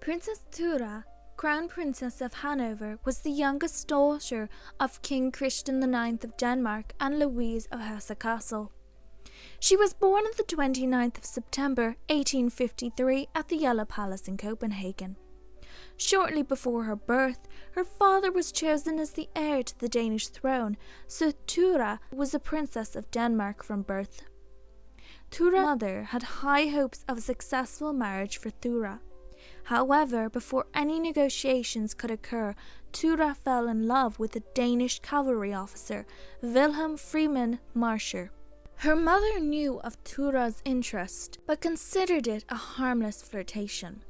Princess Thyra, Crown Princess of Hanover, was the youngest daughter of King Christian IX of Denmark and Louise of Hesse-Kassel. She was born on the 29th of September 1853 at the Yellow Palace in Copenhagen. Shortly before her birth, her father was chosen as the heir to the Danish throne, so Thyra was a princess of Denmark from birth. Thyra's mother had high hopes of a successful marriage for Thyra. However, before any negotiations could occur, Thyra fell in love with a Danish cavalry officer, Wilhelm Freeman Marscher. Her mother knew of Thyra's interest, but considered it a harmless flirtation.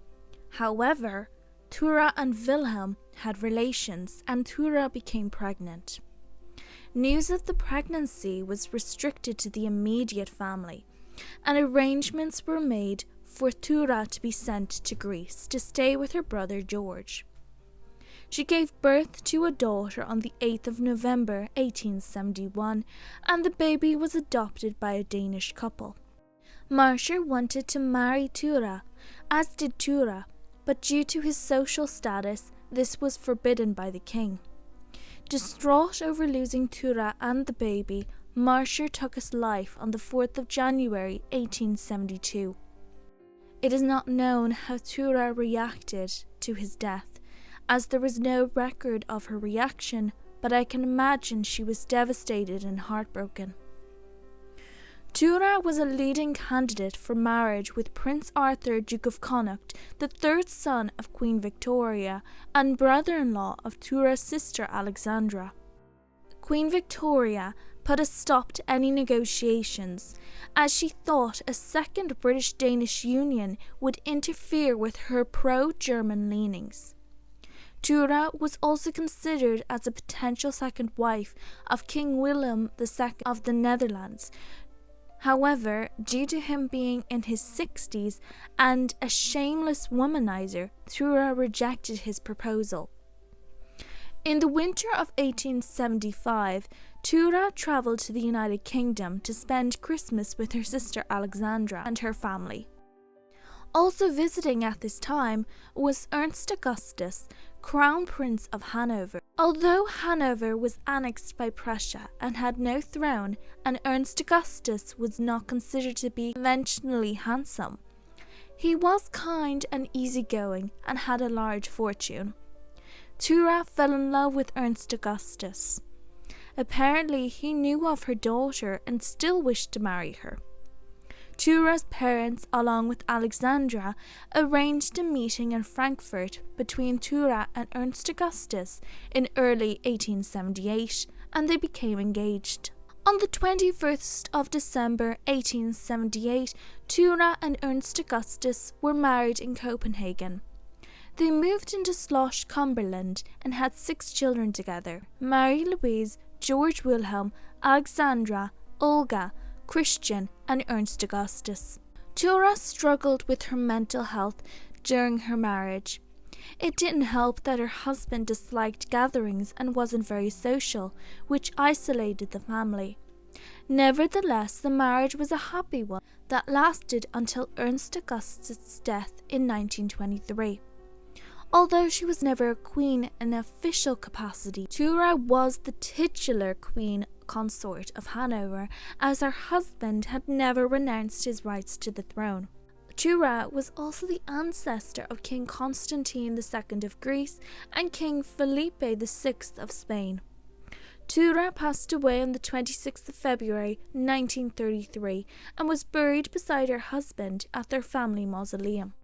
However, Thyra and Wilhelm had relations, and Thyra became pregnant. News of the pregnancy was restricted to the immediate family, and arrangements were made for Thyra to be sent to Greece to stay with her brother George. She gave birth to a daughter on the 8th of November 1871, and the baby was adopted by a Danish couple. Marscher wanted to marry Thyra, as did Thyra, but due to his social status, this was forbidden by the king. Distraught over losing Thyra and the baby, Marscher took his life on the 4th of January 1872. It is not known how Thyra reacted to his death, as there is no record of her reaction, but I can imagine she was devastated and heartbroken. Thyra was a leading candidate for marriage with Prince Arthur, Duke of Connaught, the third son of Queen Victoria and brother-in-law of Thyra's sister Alexandra. Queen Victoria put a stop to any negotiations, as she thought a second British-Danish union would interfere with her pro-German leanings. Thyra was also considered as a potential second wife of King Willem II of the Netherlands. However, due to him being in his 60s and a shameless womanizer, Thyra rejected his proposal. In the winter of 1875, Thyra travelled to the United Kingdom to spend Christmas with her sister Alexandra and her family. Also visiting at this time was Ernst Augustus, Crown Prince of Hanover. Although Hanover was annexed by Prussia and had no throne, and Ernst Augustus was not considered to be conventionally handsome, he was kind and easygoing and had a large fortune. Thyra fell in love with Ernst Augustus. Apparently, he knew of her daughter and still wished to marry her. Thyra's parents, along with Alexandra, arranged a meeting in Frankfurt between Thyra and Ernst Augustus in early 1878, and they became engaged. On the 21st of December 1878, Thyra and Ernst Augustus were married in Copenhagen. They moved into Slosh, Cumberland, and had 6 children together: Marie-Louise, George Wilhelm, Alexandra, Olga, Christian, and Ernst Augustus. Thyra struggled with her mental health during her marriage. It didn't help that her husband disliked gatherings and wasn't very social, which isolated the family. Nevertheless, the marriage was a happy one that lasted until Ernst Augustus' death in 1923. Although she was never a queen in official capacity, Thyra was the titular queen consort of Hanover, as her husband had never renounced his rights to the throne. Thyra was also the ancestor of King Constantine II of Greece and King Felipe VI of Spain. Thyra passed away on the 26th of February 1933 and was buried beside her husband at their family mausoleum.